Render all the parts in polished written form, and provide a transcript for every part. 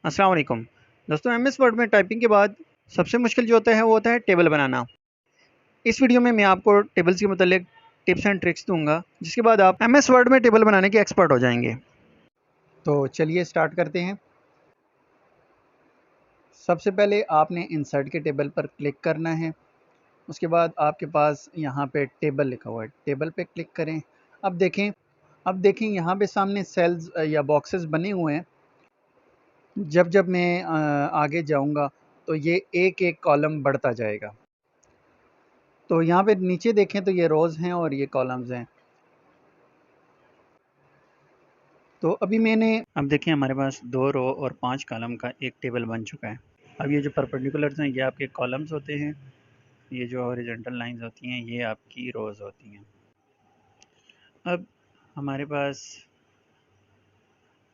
अस्सलाम वालेकुम। दोस्तों, एमएस वर्ड में टाइपिंग के बाद सबसे मुश्किल जो होता है वो होता है टेबल बनाना। इस वीडियो में मैं आपको टेबल्स के मतलब टिप्स एंड ट्रिक्स दूंगा, जिसके बाद आप एमएस वर्ड में टेबल बनाने के एक्सपर्ट हो जाएंगे। तो चलिए स्टार्ट करते हैं। सबसे पहले आपने इंसर्ट के टेबल पर क्लिक करना है। उसके बाद आपके पास यहाँ पे टेबल लिखा हुआ है, टेबल पे क्लिक करें। अब देखें यहाँ पे सामने सेल्स या बॉक्सेस बने हुए हैं। जब जब मैं आगे जाऊँगा तो ये एक एक कॉलम बढ़ता जाएगा। तो यहाँ पे नीचे देखें तो ये रोज़ हैं और ये कॉलम्स हैं। तो अब देखें हमारे पास 2 रो और 5 कॉलम का एक टेबल बन चुका है। अब ये जो परपेंडिकुलर्स हैं ये आपके कॉलम्स होते हैं, ये जो हॉरिजॉन्टल लाइंस होती हैं ये आपकी रोज़ होती हैं। अब हमारे पास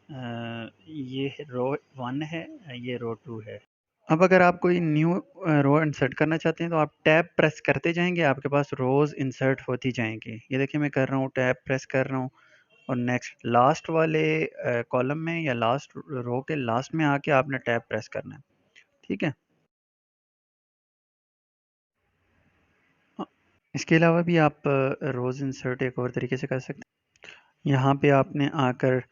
ये रो 1 है, ये रो 2 है। अब अगर आप कोई न्यू रो इंसर्ट करना चाहते हैं तो आप टैब प्रेस करते जाएंगे, आपके पास रोज़ इंसर्ट होती जाएंगी। ये देखिए मैं कर रहा हूँ, टैब प्रेस कर रहा हूँ और नेक्स्ट लास्ट वाले कॉलम में या लास्ट रो के लास्ट में आके आपने टैब प्रेस करना है। ठीक है। अ, इसके अलावा भी आप रोज़ इंसर्ट एक और तरीके से कर सकते हैं। यहाँ पे आपने आकर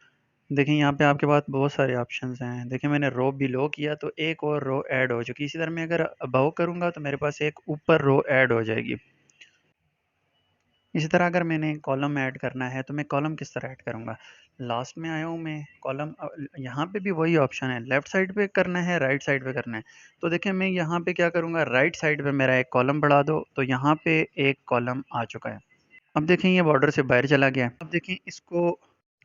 देखें, यहाँ पे आपके पास बहुत सारे ऑप्शंस हैं। देखिए मैंने रो बिलो किया तो एक और रो ऐड हो चुकी। इसी तरह मैं अगर अबव करूँगा तो मेरे पास एक ऊपर रो ऐड हो जाएगी। इसी तरह अगर मैंने कॉलम ऐड करना है तो मैं कॉलम किस तरह ऐड करूँगा। लास्ट में आया हूँ मैं कॉलम, यहाँ पे भी वही ऑप्शन है, लेफ्ट साइड पे करना है राइट साइड पे करना है। तो देखिए मैं यहाँ पे क्या करूँगा, राइट साइड पे मेरा एक कॉलम बढ़ा दो तो यहाँ पे एक कॉलम आ चुका है। अब देखें ये बॉर्डर से बाहर चला गया है।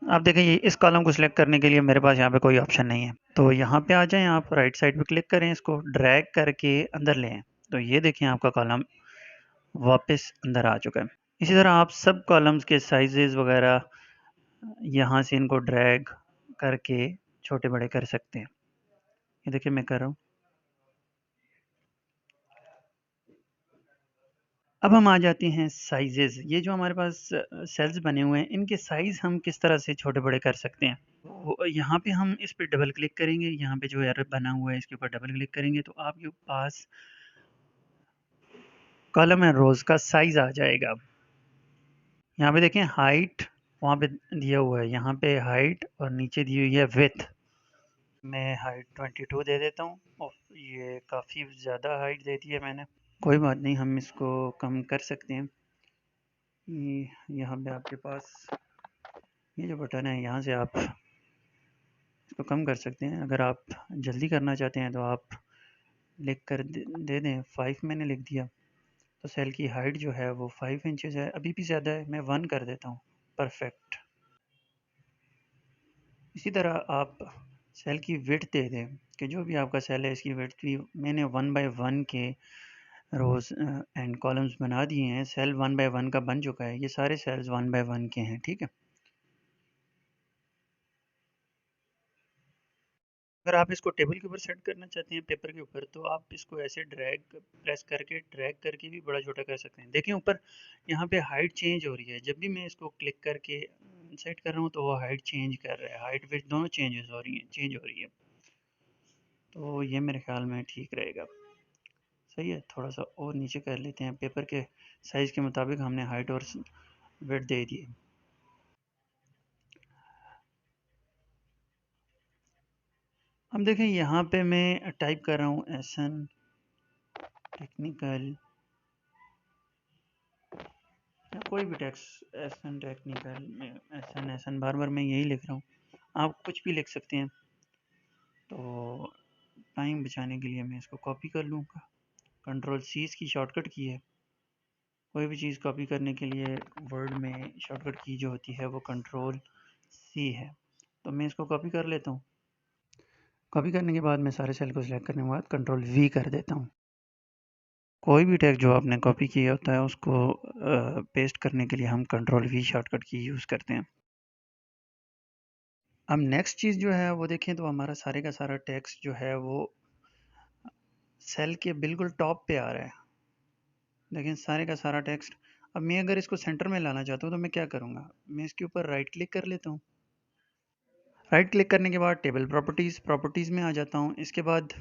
अब देखें ये इस कॉलम को सिलेक्ट करने के लिए मेरे पास यहाँ पे कोई ऑप्शन नहीं है। तो यहाँ पे आ जाएं, आप राइट साइड पे क्लिक करें, इसको ड्रैग करके अंदर ले आएं। तो ये देखें आपका कॉलम वापस अंदर आ चुका है। इसी तरह आप सब कॉलम्स के साइजेस वगैरह यहाँ से इनको ड्रैग करके छोटे बड़े कर सकते हैं। ये देखिए मैं कर रहा हूँ। अब हम आ जाते हैं साइजेस। ये जो हमारे पास सेल्स बने हुए हैं इनके साइज हम किस तरह से छोटे बड़े कर सकते हैं। तो यहाँ पे हम इस पे डबल क्लिक करेंगे, यहाँ पे जो एरर बना हुआ है इसके ऊपर डबल क्लिक करेंगे तो आपके पास कॉलम एंड रोज का साइज आ जाएगा। यहाँ पे देखें हाइट वहाँ पे दिया हुआ है, यहाँ पे हाइट और नीचे दी हुई है विड्थ। मैं हाइट 22 दे देता हूँ और ये काफ़ी ज़्यादा हाइट दे दी है मैंने। कोई बात नहीं, हम इसको कम कर सकते हैं। ये यहाँ पे आपके पास ये जो बटन है यहाँ से आप इसको कम कर सकते हैं। अगर आप जल्दी करना चाहते हैं तो आप लिख कर दे दें 5 मैंने लिख दिया। तो सेल की हाइट जो है वो 5 इंचेस है, अभी भी ज़्यादा है, मैं 1 कर देता हूँ। परफेक्ट। इसी तरह आप सेल की विड्थ दे दें कि जो भी आपका सेल है इसकी विड्थ भी मैंने 1 बाय 1 के रोज़ एंड कॉलम्स बना दिए हैं। सेल 1 बाय 1 का बन चुका है, ये सारे सेल्स 1 बाय 1 के हैं। ठीक है। अगर आप इसको टेबल के ऊपर सेट करना चाहते हैं पेपर के ऊपर तो आप इसको ऐसे ड्रैग करके भी बड़ा छोटा कर सकते हैं। देखें ऊपर यहाँ पे हाइट चेंज हो रही है, जब भी मैं इसको क्लिक करके सेट कर रहा हूँ तो वो हाइट चेंज कर रहा है, हाइट विड्थ दोनों चेंज हो रही है। तो ये मेरे ख्याल में ठीक रहेगा। सही है, थोड़ा सा और नीचे कर लेते हैं। पेपर के साइज़ के मुताबिक हमने हाइट और विड्थ दे दिए। अब देखें यहाँ पे मैं टाइप कर रहा हूँ एसन टेक्निकल, कोई भी टेक्स्ट एसन टेक्निकल में एसन एसन बार बार मैं यही लिख रहा हूँ, आप कुछ भी लिख सकते हैं। तो टाइम बचाने के लिए मैं इसको कॉपी कर लूँगा। कंट्रोल सी इसकी शॉर्टकट की है। कोई भी चीज़ कॉपी करने के लिए वर्ड में शॉर्टकट की जो होती है वो कंट्रोल सी है। तो मैं इसको कॉपी कर लेता हूँ। कॉपी करने के बाद मैं सारे सेल को सिलेक्ट करने के बाद कंट्रोल वी कर देता हूँ। कोई भी टेक्स्ट जो आपने कॉपी किया होता है उसको पेस्ट करने के लिए हम कंट्रोल वी शॉर्टकट की यूज़ करते हैं। अब नेक्स्ट चीज़ जो है वो देखें तो हमारा सारे का सारा टेक्स्ट जो है वो सेल के बिल्कुल टॉप पे आ रहा है। देखें सारे का सारा टेक्स्ट। अब मैं अगर इसको सेंटर में लाना चाहता हूँ तो मैं क्या करूँगा, मैं इसके ऊपर राइट क्लिक कर लेता हूँ। राइट क्लिक करने के बाद टेबल प्रॉपर्टीज़ में आ जाता हूँ। इसके बाद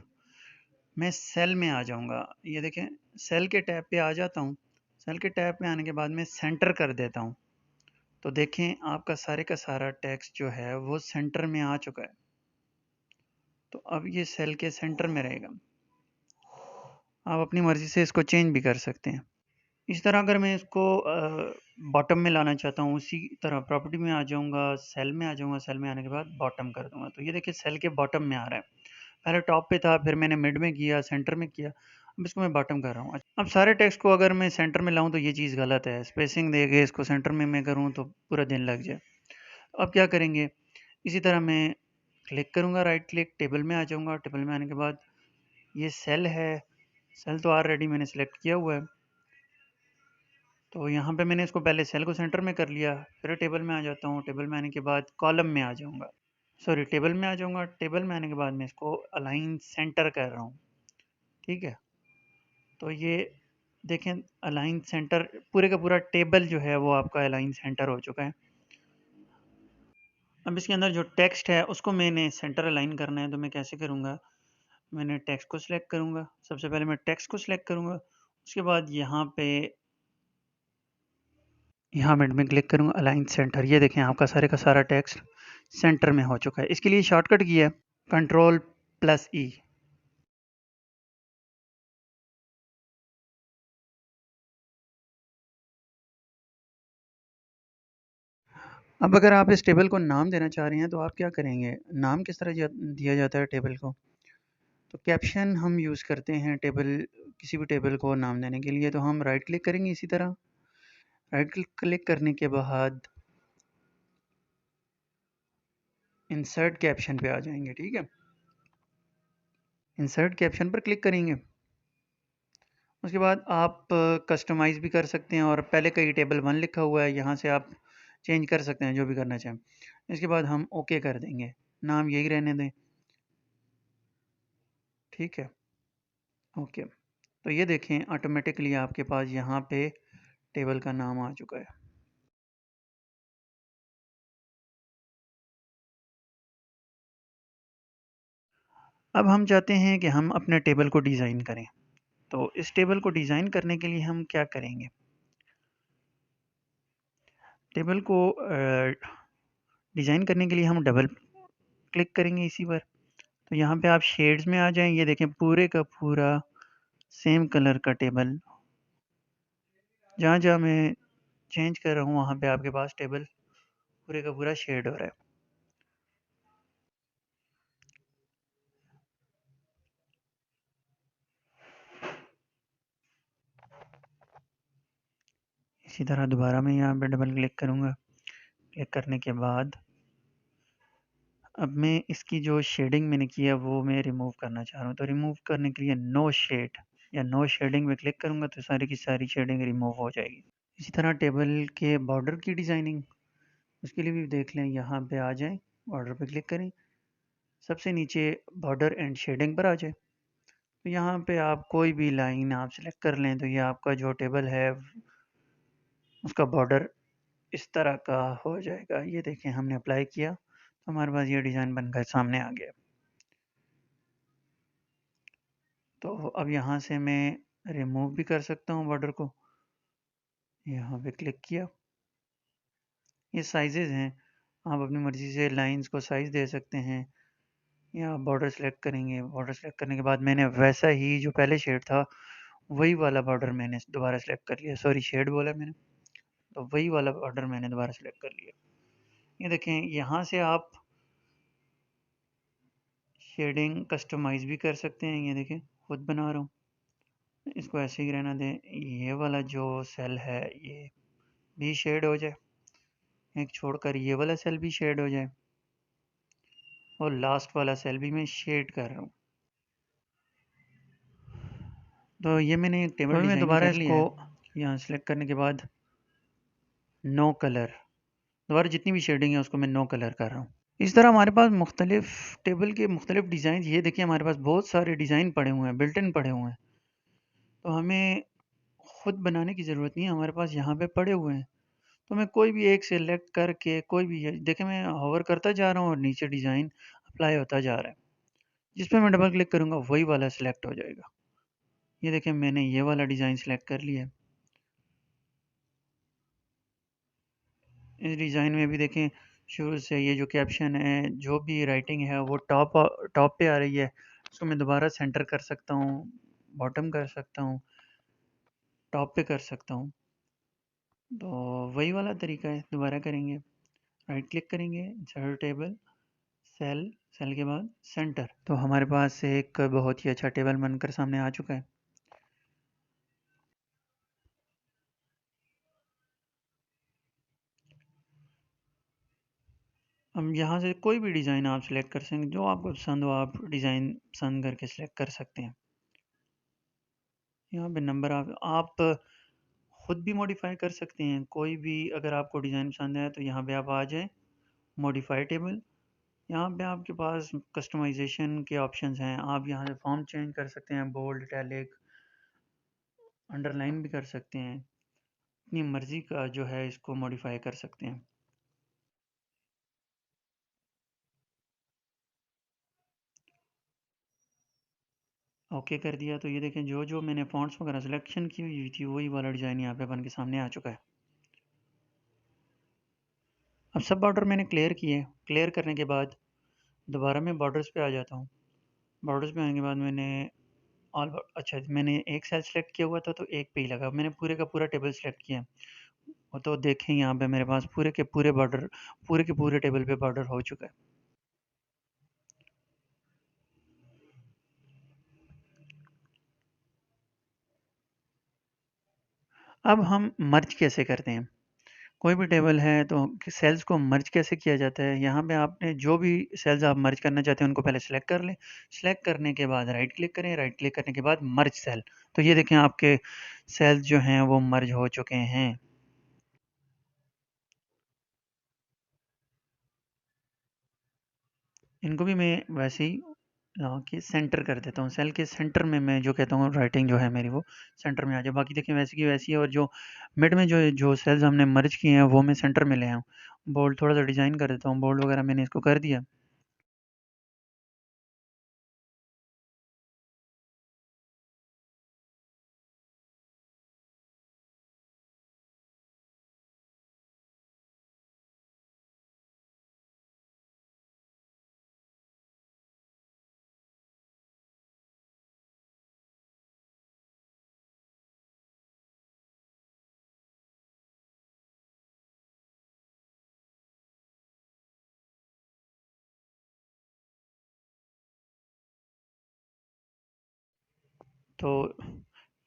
मैं सेल में आ जाऊँगा। ये देखें, सेल के टैब पे आ जाता हूँ। सेल के टैब पे आने के बाद मैं सेंटर कर देता हूँ। तो देखें आपका सारे का सारा टेक्स्ट जो है वो सेंटर में आ चुका है। तो अब ये सेल के सेंटर में रहेगा। आप अपनी मर्ज़ी से इसको चेंज भी कर सकते हैं। इस तरह अगर मैं इसको बॉटम में लाना चाहता हूँ, उसी तरह प्रॉपर्टी में आ जाऊँगा, सेल में आ जाऊँगा, सेल में आने के बाद बॉटम कर दूँगा। तो ये देखिए सेल के बॉटम में आ रहा है। पहले टॉप पे था, फिर मैंने मिड में किया, सेंटर में किया, अब इसको मैं बॉटम कर रहा हूँ। अब सारे टेक्स्ट को अगर मैं सेंटर में लाऊँ तो ये चीज़ गलत है। स्पेसिंग दे के इसको सेंटर में मैं करूँ तो पूरा दिन लग जाए। अब क्या करेंगे, इसी तरह मैं क्लिक करूँगा, राइट क्लिक, टेबल में आ जाऊँगा। टेबल में आने के बाद ये सेल है, सेल तो ऑलरेडी मैंने सेलेक्ट किया हुआ है। तो यहाँ पे मैंने इसको पहले सेल को सेंटर में कर लिया, फिर टेबल में आ जाता हूँ। टेबल में आने के बाद कॉलम में आ जाऊँगा, सॉरी टेबल में आ जाऊँगा। टेबल में आने के बाद मैं इसको अलाइन सेंटर कर रहा हूँ, ठीक है। तो ये देखें अलाइन सेंटर, पूरे का पूरा टेबल जो है वो आपका अलाइन सेंटर हो चुका है। अब इसके अंदर जो टेक्स्ट है उसको मैंने सेंटर अलाइन करना है, तो मैं कैसे करूँगा, मैंने टेक्स्ट को सिलेक्ट करूँगा। सबसे पहले मैं टेक्स्ट को सिलेक्ट करूँगा, उसके बाद यहाँ मिड में क्लिक करूँगा, अलाइन सेंटर। ये देखें आपका सारे का सारा टेक्स्ट सेंटर में हो चुका है। इसके लिए शॉर्टकट की है Ctrl+E। अब अगर आप इस टेबल को नाम देना चाह रहे हैं तो आप क्या करेंगे, नाम किस तरह दिया जाता है टेबल को, तो कैप्शन हम यूज़ करते हैं टेबल, किसी भी टेबल को नाम देने के लिए। तो हम राइट क्लिक करेंगे, इसी तरह राइट क्लिक करने के बाद इंसर्ट कैप्शन पे आ जाएंगे, ठीक है। इंसर्ट कैप्शन पर क्लिक करेंगे, उसके बाद आप कस्टमाइज़ भी कर सकते हैं, और पहले का ही टेबल 1 लिखा हुआ है, यहाँ से आप चेंज कर सकते हैं जो भी करना चाहें। इसके बाद हम ओके कर देंगे, नाम यही रहने दें, ठीक है, ओके। तो ये देखें ऑटोमेटिकली आपके पास यहाँ पे टेबल का नाम आ चुका है। अब हम चाहते हैं कि हम अपने टेबल को डिज़ाइन करें। तो इस टेबल को डिज़ाइन करने के लिए हम क्या करेंगे, टेबल को डिज़ाइन करने के लिए हम डबल क्लिक करेंगे इसी पर। तो यहाँ पे आप शेड्स में आ जाएं, ये देखें पूरे का पूरा सेम कलर का टेबल, जहाँ जहाँ मैं चेंज कर रहा हूँ वहाँ पे आपके पास टेबल पूरे का पूरा शेड हो रहा है। इसी तरह दोबारा मैं यहाँ पे डबल क्लिक करूँगा। क्लिक करने के बाद अब मैं इसकी जो शेडिंग मैंने की है वो मैं रिमूव करना चाह रहा हूँ। तो रिमूव करने के लिए नो शेड या नो शेडिंग में क्लिक करूँगा तो सारी की सारी शेडिंग रिमूव हो जाएगी। इसी तरह टेबल के बॉर्डर की डिज़ाइनिंग, उसके लिए भी देख लें, यहाँ पे आ जाएं, बॉर्डर पे क्लिक करें, सबसे नीचे बॉर्डर एंड शेडिंग पर आ जाए। तो यहाँ पे आप कोई भी लाइन आप सेलेक्ट कर लें, तो ये आपका जो टेबल है उसका बॉर्डर इस तरह का हो जाएगा। ये देखें हमने अप्लाई किया तो हमारे पास ये डिज़ाइन बनकर सामने आ गया। तो अब यहाँ से मैं रिमूव भी कर सकता हूँ बॉर्डर को, यहाँ पे क्लिक किया। ये साइजेज़ हैं, आप अपनी मर्ज़ी से लाइंस को साइज़ दे सकते हैं, या बॉर्डर सेलेक्ट करेंगे। बॉर्डर सेलेक्ट करने के बाद मैंने वैसा ही जो पहले शेड था वही वाला बॉर्डर मैंने दोबारा सेलेक्ट कर लिया, सॉरी शेड बोला मैंने, तो वही वाला बॉर्डर मैंने दोबारा सेलेक्ट कर लिया। ये देखें यहाँ से आप शेडिंग कस्टमाइज़ भी कर सकते हैं। ये देखें खुद बना रहा हूँ, इसको ऐसे ही रहना दें। ये वाला जो सेल है ये भी शेड हो जाए, एक छोड़कर ये वाला सेल भी शेड हो जाए, और लास्ट वाला सेल भी मैं शेड कर रहा हूँ। तो ये मैंने एक टेबल डिज़ाइन दोबारा कर लिया इसको यहाँ सेलेक्ट करने के बाद नो कलर, दोबारा जितनी भी शेडिंग है उसको मैं नो कलर कर रहा हूँ। इस तरह हमारे पास मुख्तलिफ टेबल के मुख्तलिफ डिज़ाइन, ये देखिए हमारे पास बहुत सारे डिज़ाइन पड़े हुए हैं, बिल्ट इन पड़े हुए हैं। तो हमें खुद बनाने की ज़रूरत नहीं है, हमारे पास यहाँ पे पड़े हुए हैं। तो मैं कोई भी एक सिलेक्ट करके कोई भी देखिए मैं होवर करता जा रहा हूँ और नीचे डिज़ाइन अप्लाई होता जा रहा है। जिस पे मैं डबल क्लिक करूँगा वही वाला सिलेक्ट हो जाएगा। ये देखिए मैंने ये वाला डिज़ाइन सिलेक्ट कर लिया है। इस डिज़ाइन में भी देखें शुरू से ये जो कैप्शन है जो भी राइटिंग है वो टॉप पे आ रही है। इसको मैं दोबारा सेंटर कर सकता हूँ, बॉटम कर सकता हूँ, टॉप पे कर सकता हूँ। तो वही वाला तरीका है, दोबारा करेंगे, राइट क्लिक करेंगे, इंसर्ट टेबल, सेल, सेल के बाद सेंटर। तो हमारे पास एक बहुत ही अच्छा टेबल बनकर सामने आ चुका है। हम यहाँ से कोई भी डिज़ाइन आप सिलेक्ट कर सकते हैं, जो आपको पसंद हो आप डिज़ाइन पसंद करके सिलेक्ट कर सकते हैं। यहाँ पे नंबर आप खुद भी मॉडिफाई कर सकते हैं। कोई भी अगर आपको डिज़ाइन पसंद है तो यहाँ पे आप आ जाएं, मॉडिफाई टेबल। यहाँ पे आपके पास कस्टमाइजेशन के ऑप्शंस हैं। आप यहाँ से फॉर्म चेंज कर सकते हैं, बोल्ड, इटैलिक, अंडरलाइन भी कर सकते हैं। अपनी मर्ज़ी का जो है इसको मॉडिफाई कर सकते हैं। ओके कर दिया तो ये देखें जो जो मैंने फ़ॉन्ट्स वगैरह सिलेक्शन की हुई थी वही वाला डिज़ाइन यहाँ पे बन के सामने आ चुका है। अब सब बॉर्डर मैंने क्लियर किए। क्लियर करने के बाद दोबारा मैं बॉर्डर्स पे आ जाता हूँ। बॉर्डर्स पे आने के बाद मैंने अच्छा मैंने एक सेल सेलेक्ट किया हुआ था तो एक पे ही लगा। मैंने पूरे का पूरा टेबल सेलेक्ट किया। वो तो देखें यहाँ पे मेरे पास पूरे के पूरे बॉर्डर, पूरे के पूरे टेबल पे बॉर्डर हो चुका है। अब हम मर्ज कैसे करते हैं? कोई भी टेबल है तो सेल्स को मर्ज कैसे किया जाता है? यहाँ पे आपने जो भी सेल्स आप मर्ज करना चाहते हैं उनको पहले सेलेक्ट कर लें। सेलेक्ट करने के बाद राइट क्लिक करें, राइट क्लिक करने के बाद मर्ज सेल। तो ये देखें आपके सेल्स जो हैं वो मर्ज हो चुके हैं। इनको भी मैं वैसे ही ला के सेंटर कर देता हूँ। सेल के सेंटर में मैं जो कहता हूँ राइटिंग जो है मेरी वो सेंटर में आ जाए। बाकी देखिए वैसी की वैसी है और जो मिड में जो जो सेल्स हमने मर्ज किए हैं वो मैं सेंटर में ले आया हूँ। बोल्ड थोड़ा सा डिज़ाइन कर देता हूँ, बोल्ड वगैरह मैंने इसको कर दिया। तो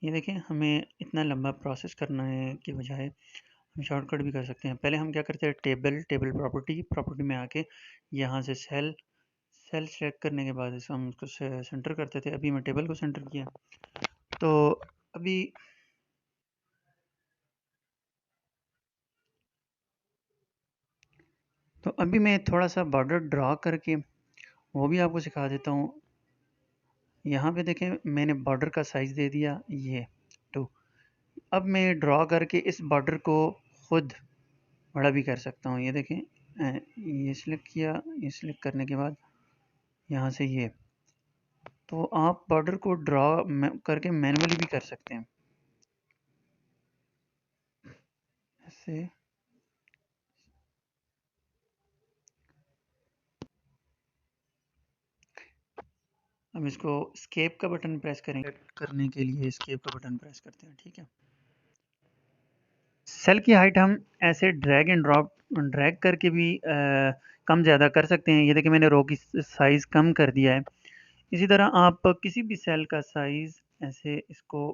ये देखें हमें इतना लंबा प्रोसेस करना है की बजाय हम शॉर्टकट भी कर सकते हैं। पहले हम क्या करते हैं, टेबल टेबल प्रॉपर्टी प्रॉपर्टी में आके यहाँ से सेल सेल सेलेक्ट करने के बाद इसे हम उसको सेंटर करते थे। अभी मैं टेबल को सेंटर किया। तो अभी तो अभी मैं थोड़ा सा बॉर्डर ड्रा करके वो भी आपको सिखा देता हूँ। यहाँ पे देखें मैंने बॉर्डर का साइज़ दे दिया ये 2। अब मैं ड्रा करके इस बॉर्डर को खुद बड़ा भी कर सकता हूँ। ये देखें ये सिलेक्ट किया, ये सिलेक्ट करने के बाद यहाँ से ये, तो आप बॉर्डर को ड्रा करके मैन्युअली भी कर सकते हैं ऐसे। हम इसको स्केप का बटन प्रेस करेंगे। करने के लिए स्केप का बटन प्रेस करते हैं, ठीक है। सेल की हाइट हम ऐसे ड्रैग एंड ड्रॉप ड्रैग करके भी कम ज़्यादा कर सकते हैं। ये देखिए मैंने रो की साइज़ कम कर दिया है। इसी तरह आप किसी भी सेल का साइज़ ऐसे इसको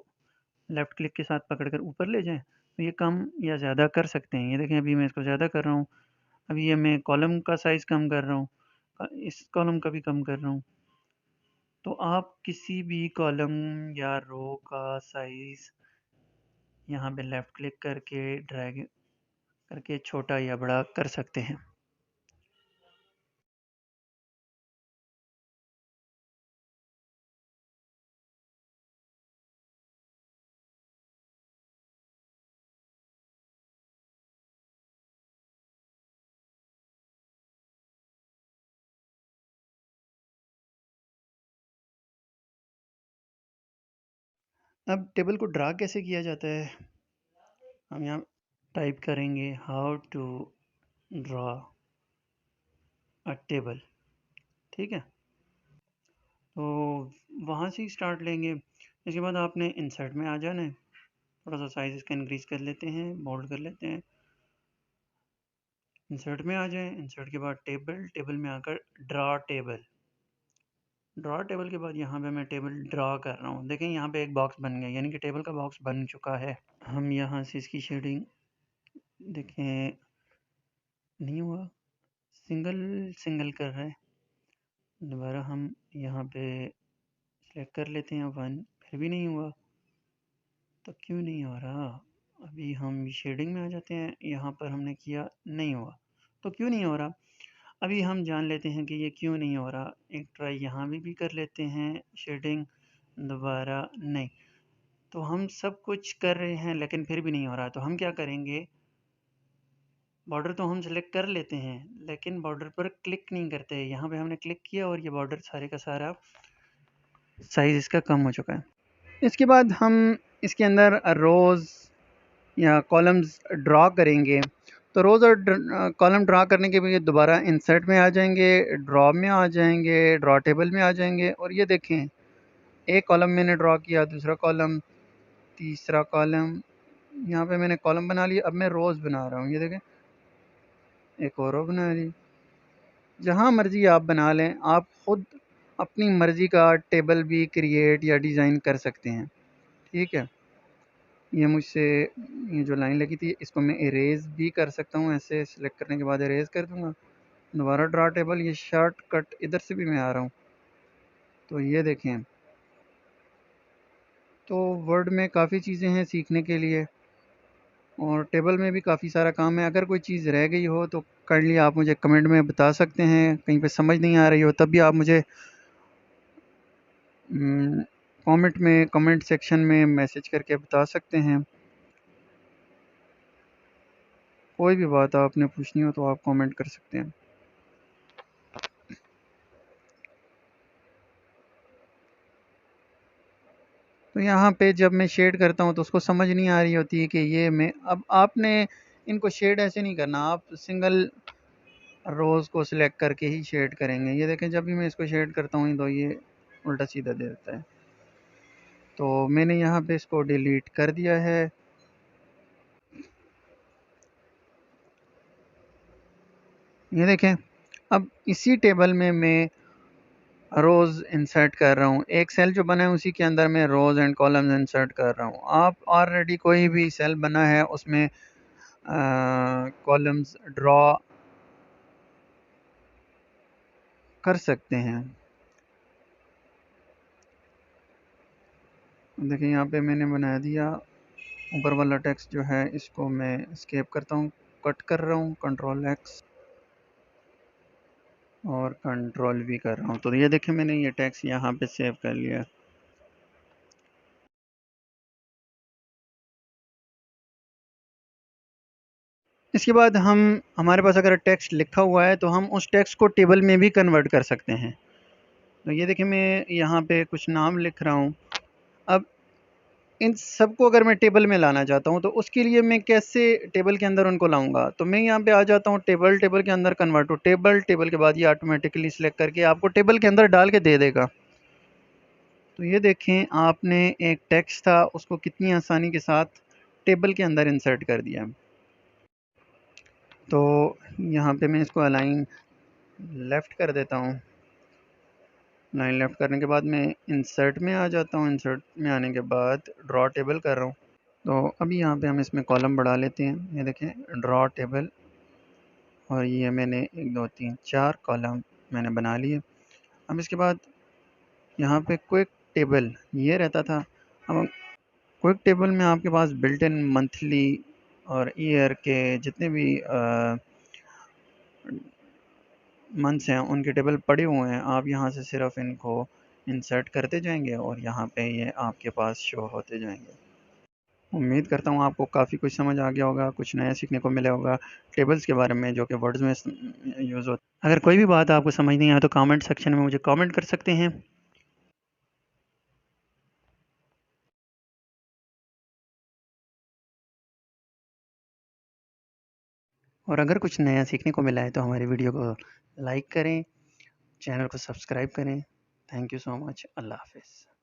लेफ़्ट क्लिक के साथ पकड़कर ऊपर ले जाएँ तो ये कम या ज़्यादा कर सकते हैं। ये देखें अभी मैं इसको ज़्यादा कर रहा हूँ। अभी ये मैं कॉलम का साइज़ कम कर रहा हूँ, इस कॉलम का भी कम कर रहा हूँ। तो आप किसी भी कॉलम या रो का साइज़ यहाँ पे लेफ़्ट क्लिक करके ड्रैग करके छोटा या बड़ा कर सकते हैं। अब टेबल को ड्रा कैसे किया जाता है, हम यहाँ टाइप करेंगे how to draw a table, ठीक है। तो वहाँ से ही स्टार्ट लेंगे। इसके बाद आपने इंसर्ट में आ जाना है, थोड़ा सा साइज इसका इंक्रीज कर लेते हैं, बोल्ड कर लेते हैं। इंसर्ट में आ जाएं, इंसर्ट के बाद टेबल, टेबल में आकर ड्रा टेबल, ड्रा टेबल के बाद यहाँ पे मैं टेबल ड्रा कर रहा हूँ। देखें यहाँ पे एक बॉक्स बन गया, यानी कि टेबल का बॉक्स बन चुका है। हम यहाँ से इसकी शेडिंग देखें, नहीं हुआ, सिंगल सिंगल कर रहा है। दोबारा हम यहाँ पे सेलेक्ट कर लेते हैं वन, फिर भी नहीं हुआ, तो क्यों नहीं हो रहा। अभी हम शेडिंग में आ जाते हैं, यहाँ पर हमने किया, नहीं हुआ, तो क्यों नहीं हो रहा। अभी हम जान लेते हैं कि ये क्यों नहीं हो रहा। एक ट्राई यहाँ भी कर लेते हैं शेडिंग, दोबारा नहीं। तो हम सब कुछ कर रहे हैं लेकिन फिर भी नहीं हो रहा, तो हम क्या करेंगे, बॉर्डर तो हम सेलेक्ट कर लेते हैं लेकिन बॉर्डर पर क्लिक नहीं करते। यहाँ पे हमने क्लिक किया और ये बॉर्डर सारे का सारा साइज इसका कम हो चुका है। इसके बाद हम इसके अंदर रोज़ या कॉलम्स ड्रा करेंगे। तो रोज़ और कॉलम ड्रा करने के लिए दोबारा इंसर्ट में आ जाएंगे, ड्रॉ में आ जाएंगे, ड्रॉ टेबल में आ जाएंगे, और ये देखें एक कॉलम मैंने ड्रॉ किया, दूसरा कॉलम, तीसरा कॉलम, यहाँ पे मैंने कॉलम बना लिया। अब मैं रोज़ बना रहा हूँ, ये देखें एक और रो बना ली। जहाँ मर्ज़ी आप बना लें, आप ख़ुद अपनी मर्ज़ी का टेबल भी क्रिएट या डिज़ाइन कर सकते हैं, ठीक है। ये मुझसे ये जो लाइन लगी थी इसको मैं इरेज़ भी कर सकता हूँ, ऐसे सेलेक्ट करने के बाद इरेज़ कर दूँगा। दोबारा ड्रा टेबल, ये शॉर्टकट इधर से भी मैं आ रहा हूँ, तो ये देखें। तो वर्ड में काफ़ी चीज़ें हैं सीखने के लिए, और टेबल में भी काफ़ी सारा काम है। अगर कोई चीज़ रह गई हो तो काइंडली आप मुझे कमेंट में बता सकते हैं, कहीं पे समझ नहीं आ रही हो तब भी आप मुझे कमेंट सेक्शन में मैसेज करके बता सकते हैं। कोई भी बात आपने पूछनी हो तो आप कमेंट कर सकते हैं। तो यहाँ पे जब मैं शेड करता हूँ तो उसको समझ नहीं आ रही होती है कि ये मैं, अब आपने इनको शेड ऐसे नहीं करना, आप सिंगल रोज़ को सिलेक्ट करके ही शेड करेंगे। ये देखें जब भी मैं इसको शेड करता हूँ तो ये उल्टा सीधा दे देता है। तो मैंने यहाँ पे इसको डिलीट कर दिया है। ये देखें अब इसी टेबल में मैं रोज़ इंसर्ट कर रहा हूँ। एक सेल जो बना है उसी के अंदर मैं रोज़ एंड कॉलम्स इंसर्ट कर रहा हूँ। आप ऑलरेडी कोई भी सेल बना है उसमें कॉलम्स ड्रॉ कर सकते हैं। देखिए यहाँ पे मैंने बना दिया। ऊपर वाला टेक्स्ट जो है इसको मैं एस्केप करता हूँ, कट कर रहा हूँ, कंट्रोल एक्स और कंट्रोल वी कर रहा हूँ। तो ये देखिए मैंने ये टेक्स्ट यहाँ पे सेव कर लिया। इसके बाद हमारे पास अगर टेक्स्ट लिखा हुआ है तो हम उस टेक्स्ट को टेबल में भी कन्वर्ट कर सकते हैं। तो ये देखिए मैं यहाँ पे कुछ नाम लिख रहा हूँ। अब इन सबको अगर मैं टेबल में लाना चाहता हूँ तो उसके लिए मैं कैसे टेबल के अंदर उनको लाऊंगा। तो मैं यहाँ पे आ जाता हूँ टेबल, टेबल के अंदर कन्वर्ट टू टेबल, टेबल के बाद ये ऑटोमेटिकली सिलेक्ट करके आपको टेबल के अंदर डाल के दे देगा। तो ये देखें आपने एक टेक्स्ट था उसको कितनी आसानी के साथ टेबल के अंदर इंसर्ट कर दिया। तो यहाँ पे मैं इसको अलाइन लेफ़्ट कर देता हूँ। लाइन लेफ़्ट करने के बाद मैं इंसर्ट में आ जाता हूँ। इंसर्ट में आने के बाद ड्रॉ टेबल कर रहा हूँ। तो अभी यहाँ पे हम इसमें कॉलम बढ़ा लेते हैं। ये देखें ड्रॉ टेबल, और ये मैंने 1 2 3 4 कॉलम मैंने बना लिए। अब इसके बाद यहाँ पे क्विक टेबल ये रहता था। अब क्विक टेबल में आपके पास बिल्ट इन मंथली और ईयर के जितने भी मंथ्स हैं उनके टेबल पड़े हुए हैं। आप यहाँ से सिर्फ इनको इंसर्ट करते जाएंगे और यहाँ पे ये आपके पास शो होते जाएंगे। उम्मीद करता हूँ आपको काफ़ी कुछ समझ आ गया होगा, कुछ नया सीखने को मिला होगा टेबल्स के बारे में जो कि वर्ड्स में यूज़ होता है। अगर कोई भी बात आपको समझ नहीं आए तो कमेंट सेक्शन में मुझे कमेंट कर सकते हैं। और अगर कुछ नया सीखने को मिला है तो हमारी वीडियो को लाइक करें, चैनल को सब्सक्राइब करें। Thank you so much. अल्लाह हाफ़िज़।